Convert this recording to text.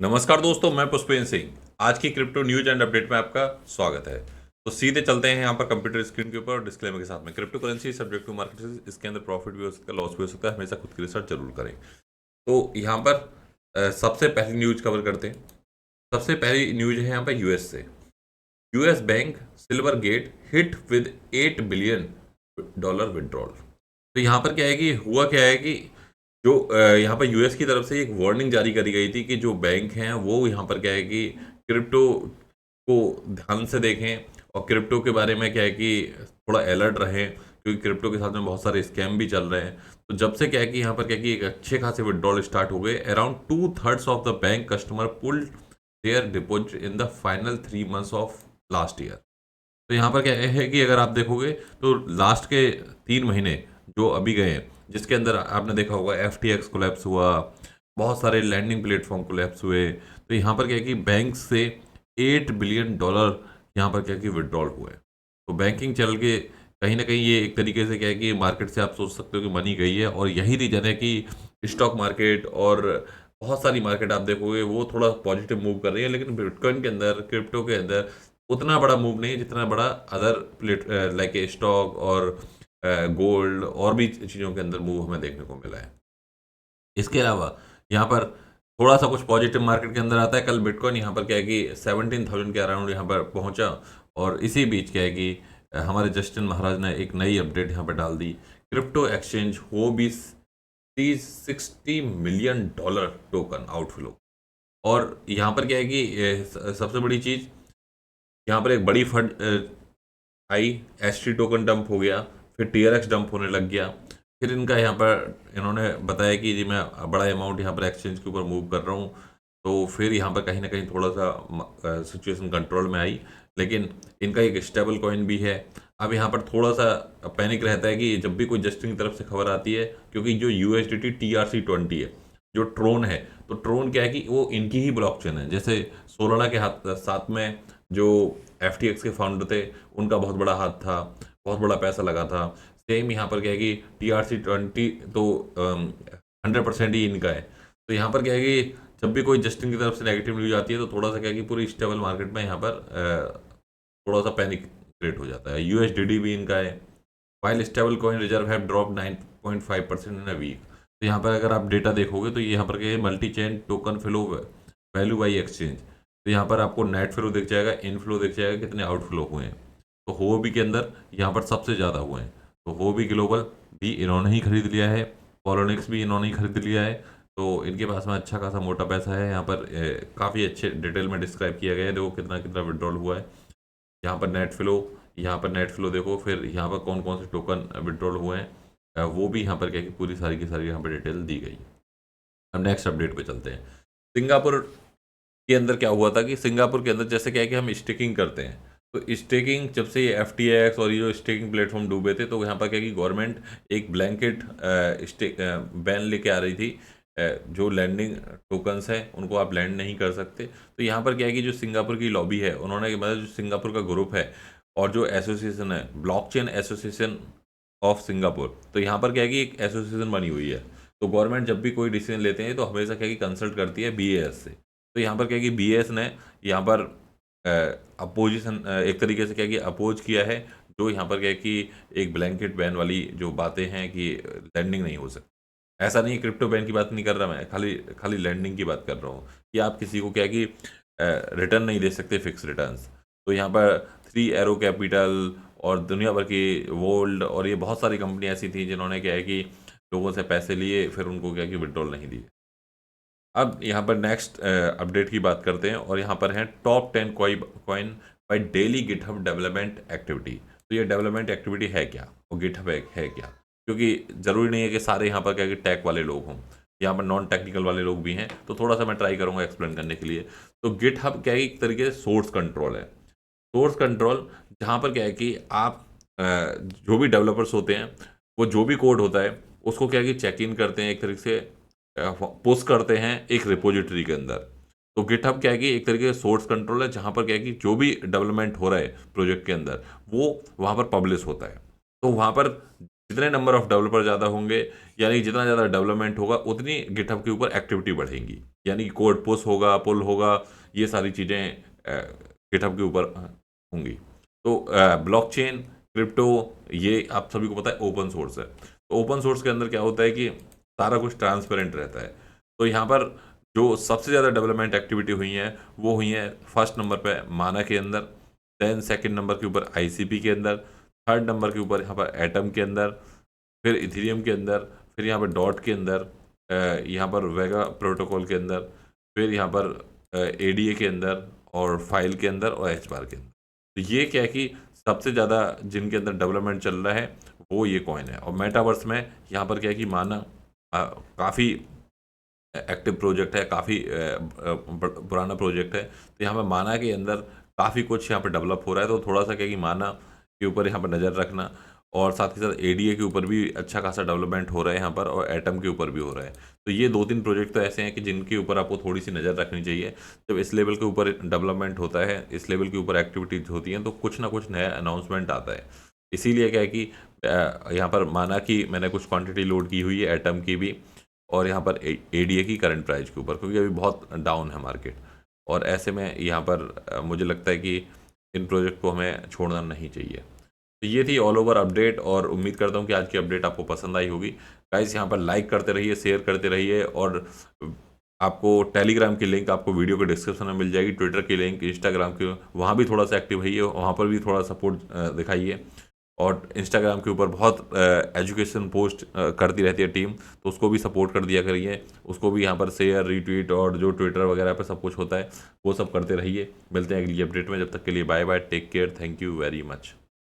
नमस्कार दोस्तों, मैं पुष्पेंद्र सिंह। आज की क्रिप्टो न्यूज एंड अपडेट में आपका स्वागत है। तो सीधे चलते हैं यहाँ पर कंप्यूटर स्क्रीन के ऊपर और डिस्क्लेमर के साथ में। Cryptocurrency subject to market, इसके अंदर प्रॉफिट भी हो सकता है, लॉस भी हो सकता है। हमेशा खुद की रिसर्च जरूर करें। तो यहाँ पर सबसे पहली न्यूज कवर करते हैं। सबसे पहली न्यूज है यहाँ पर यूएस से। US bank silver gate hit with $8 billion withdrawal. तो यहाँ पर क्या है कि हुआ क्या है कि जो यहाँ पर यूएस की तरफ से एक वार्निंग जारी करी गई थी कि जो बैंक हैं वो यहाँ पर क्या है कि क्रिप्टो को ध्यान से देखें और क्रिप्टो के बारे में क्या है कि थोड़ा अलर्ट रहें, क्योंकि क्रिप्टो के साथ में बहुत सारे स्कैम भी चल रहे हैं। तो जब से क्या है कि यहाँ पर क्या है कि एक अच्छे खासे विड्रॉल स्टार्ट हो गए। Around 2/3 of the bank customer pulled their deposit in the final 3 months of last year. तो यहाँ पर क्या है कि अगर आप देखोगे तो लास्ट के 3 महीने जो अभी गए हैं, जिसके अंदर आपने देखा होगा FTX कोलैप्स हुआ, बहुत सारे लैंडिंग प्लेटफॉर्म कोलैप्स हुए। तो यहाँ पर क्या है कि बैंक से $8 बिलियन यहाँ पर क्या है कि विड्रॉल हुए। तो बैंकिंग चल के कहीं ना कहीं ये एक तरीके से क्या है कि मार्केट से आप सोच सकते हो कि मनी गई है, और यही रीजन है कि स्टॉक मार्केट और बहुत सारी मार्केट आप देखोगे वो थोड़ा पॉजिटिव मूव कर रही है। लेकिन बिटकॉइन के अंदर, क्रिप्टो के अंदर उतना बड़ा मूव नहीं है जितना बड़ा अदर प्लेट लाइक स्टॉक और गोल्ड और भी चीज़ों के अंदर मूव हमें देखने को मिला है। इसके अलावा यहाँ पर थोड़ा सा कुछ पॉजिटिव मार्केट के अंदर आता है। कल बिटकॉइन यहाँ पर क्या है कि 17,000 के अराउंड यहाँ पर पहुँचा, और इसी बीच क्या है कि हमारे जस्टिन महाराज ने एक नई अपडेट यहाँ पर डाल दी। क्रिप्टो एक्सचेंज हो भी $60 मिलियन टोकन आउटफ्लो। और यहाँ पर क्या है कि सबसे बड़ी चीज़, यहाँ पर एक बड़ी फंड आई, ST टोकन डंप हो गया, फिर TRX डंप होने लग गया। फिर इनका यहाँ पर इन्होंने बताया कि जी मैं बड़ा अमाउंट यहाँ पर एक्सचेंज के ऊपर मूव कर रहा हूँ। तो फिर यहाँ पर कहीं ना कहीं थोड़ा सा सिचुएशन कंट्रोल में आई। लेकिन इनका एक स्टेबल कॉइन भी है। अब यहाँ पर थोड़ा सा पैनिक रहता है कि जब भी कोई जस्टिन की तरफ से खबर आती है, क्योंकि जो USDT TRC20 है, जो ट्रोन है, तो ट्रोन क्या है कि वो इनकी ही ब्लॉकचेन है। जैसे सोलाना के हाथ साथ में जो FTX के फाउंडर थे, उनका बहुत बड़ा हाथ था, बहुत बड़ा पैसा लगा था। सेम यहाँ पर क्या है कि TRC20 तो 100% ही इनका है। तो यहाँ पर क्या है कि जब भी कोई जस्टिन की तरफ से नेगेटिव न्यूज आती है तो थोड़ा सा क्या है कि पूरी स्टेबल मार्केट में यहाँ पर थोड़ा सा पैनिक क्रिएट हो जाता है। USDT भी इनका है। While stable coin reserve have drop 9.5% in a week. तो यहाँ पर अगर आप डेटा देखोगे तो यहाँ पर क्या है, multi chain token flow value by exchange. तो यहाँ पर आपको नेट फ्लो दिख जाएगा, इनफ्लो दिख जाएगा, कितने आउटफ्लो हुए हैं। तो होबी के अंदर यहाँ पर सबसे ज़्यादा हुए हैं। तो होबी ग्लोबल भी इन्होंने ही खरीद लिया है, पॉलोनिक्स भी इन्होंने ही खरीद लिया है। तो इनके पास में अच्छा खासा मोटा पैसा है। यहाँ पर काफ़ी अच्छे डिटेल में डिस्क्राइब किया गया है, देखो कितना कितना विड्रॉल हुआ है। यहाँ पर नेट फ्लो, यहाँ पर नेट फ्लो देखो, फिर यहाँ पर कौन कौन से टोकन विड्रॉल हुए हैं, वो भी यहाँ पर क्या है कि पूरी सारी की सारी यहाँ पर डिटेल दी गई। अब नेक्स्ट अपडेट पे चलते हैं। सिंगापुर के अंदर क्या हुआ था कि सिंगापुर के अंदर जैसे क्या है कि हम स्टेकिंग करते हैं, तो स्टेकिंग जब से ये FTX और ये जो स्टेकिंग प्लेटफॉर्म डूबे थे, तो यहाँ पर क्या है कि गवर्नमेंट एक ब्लैंकेट स्टेक बैन लेके आ रही थी। जो लैंडिंग टोकन्स हैं उनको आप लैंड नहीं कर सकते। तो यहाँ पर क्या है कि जो सिंगापुर की लॉबी है, उन्होंने मतलब जो सिंगापुर का ग्रुप है और जो एसोसिएशन है, ब्लॉकचेन एसोसिएशन ऑफ सिंगापुर, तो यहाँ पर क्या है कि एक एसोसिएशन बनी हुई है। तो गवर्नमेंट जब भी कोई डिसीजन लेते हैं तो हमेशा क्या है कि कंसल्ट करती है BAS से। तो यहाँ पर क्या है कि BAS ने यहाँ पर अपोजिशन एक तरीके से क्या है कि अपोज किया है, जो यहाँ पर क्या है कि एक ब्लैंकेट बैन वाली जो बातें हैं कि लैंडिंग नहीं हो सकती। ऐसा नहीं, क्रिप्टो बैन की बात नहीं कर रहा मैं, खाली खाली लैंडिंग की बात कर रहा हूँ कि आप किसी को क्या है कि रिटर्न नहीं दे सकते, फिक्स रिटर्न्स। तो यहाँ पर 3 एरो कैपिटल और दुनिया भर की वोल्ड और ये बहुत सारी कंपनी ऐसी थी जिन्होंने क्या है कि लोगों से पैसे लिए, फिर उनको क्या है कि विड्रॉल नहीं दिए। अब यहाँ पर नेक्स्ट अपडेट की बात करते हैं, और यहाँ पर हैं top 10 coin by daily GitHub development activity. तो ये डेवलपमेंट एक्टिविटी है क्या और गिटहब है क्या, क्योंकि ज़रूरी नहीं है कि सारे यहाँ पर क्या कि टेक वाले लोग हों, यहाँ पर नॉन टेक्निकल वाले लोग भी हैं। तो थोड़ा सा मैं ट्राई करूँगा एक्सप्लेन करने के लिए। तो गिटहब क्या है, एक तरीके से सोर्स कंट्रोल है। सोर्स कंट्रोल जहाँ पर क्या है कि आप जो भी डेवलपर्स होते हैं, वो जो भी कोड होता है उसको क्या है कि चेक इन करते हैं, एक तरीके से पोस्ट करते हैं एक रिपोजिटरी के अंदर। तो गिटहब क्या है कि एक तरीके से सोर्स कंट्रोल है, जहाँ पर क्या है कि जो भी डेवलपमेंट हो रहा है प्रोजेक्ट के अंदर, वो वहाँ पर पब्लिश होता है। तो वहाँ पर जितने नंबर ऑफ डेवलपर ज़्यादा होंगे, यानी जितना ज़्यादा डेवलपमेंट होगा उतनी गिटहब के ऊपर एक्टिविटी बढ़ेंगी, यानी कोड पुश होगा, पुल होगा, ये सारी चीज़ें गिटहब के ऊपर होंगी। तो ब्लॉकचेन, क्रिप्टो, ये आप सभी को पता है ओपन सोर्स है। तो ओपन सोर्स के अंदर क्या होता है कि सारा कुछ ट्रांसपेरेंट रहता है। तो यहाँ पर जो सबसे ज़्यादा डेवलपमेंट एक्टिविटी हुई हैं वो हुई हैं फर्स्ट नंबर पे माना के अंदर, देन सेकंड नंबर के ऊपर आईसीपी के अंदर, थर्ड नंबर के ऊपर यहाँ पर एटम के अंदर, फिर इथेरियम के अंदर, फिर यहाँ पर डॉट के अंदर, यहाँ पर वेगा प्रोटोकॉल के अंदर, फिर यहाँ पर एडीए के अंदर, और फाइल के अंदर, और एच बार के अंदर। तो ये क्या है कि सबसे ज़्यादा जिनके अंदर डेवलपमेंट चल रहा है वो ये कॉइन है। और मेटावर्स में यहाँ पर क्या है कि माना काफ़ी एक्टिव प्रोजेक्ट है, काफ़ी पुराना प्रोजेक्ट है। तो यहाँ पर माना के अंदर काफ़ी कुछ यहाँ पर डेवलप हो रहा है। तो थोड़ा सा क्या कि माना के ऊपर यहाँ पर नज़र रखना, और साथ ही साथ एडीए के ऊपर भी अच्छा खासा डेवलपमेंट हो रहा है यहाँ पर, और एटम के ऊपर भी हो रहा है। तो ये 2-3 प्रोजेक्ट तो ऐसे हैं कि जिनके ऊपर आपको थोड़ी सी नज़र रखनी चाहिए। जब इस लेवल के ऊपर डेवलपमेंट होता है, इस लेवल के ऊपर एक्टिविटीज़ होती हैं, तो कुछ ना कुछ नया अनाउंसमेंट आता है। इसीलिए क्या है कि यहाँ पर माना कि मैंने कुछ क्वांटिटी लोड की हुई है एटम की भी, और यहाँ पर एडीए की करंट प्राइस के ऊपर, क्योंकि अभी बहुत डाउन है मार्केट। और ऐसे में यहाँ पर मुझे लगता है कि इन प्रोजेक्ट को हमें छोड़ना नहीं चाहिए। तो ये थी ऑल ओवर अपडेट, और उम्मीद करता हूँ कि आज की अपडेट आपको पसंद आई होगी। गाइस यहाँ पर लाइक करते रहिए, शेयर करते रहिए, और आपको टेलीग्राम की लिंक आपको वीडियो के डिस्क्रिप्शन में मिल जाएगी, ट्विटर की लिंक, इंस्टाग्राम की, वहाँ भी थोड़ा सा एक्टिव रहिए, वहाँ पर भी थोड़ा सपोर्ट दिखाइए। और इंस्टाग्राम के ऊपर बहुत एजुकेशन पोस्ट करती रहती है टीम, तो उसको भी सपोर्ट कर दिया करिए, उसको भी यहाँ पर शेयर, रीट्वीट, और जो ट्विटर वगैरह पे सब कुछ होता है वो सब करते रहिए। मिलते हैं अगली अपडेट में, जब तक के लिए bye bye, take care, thank you very much.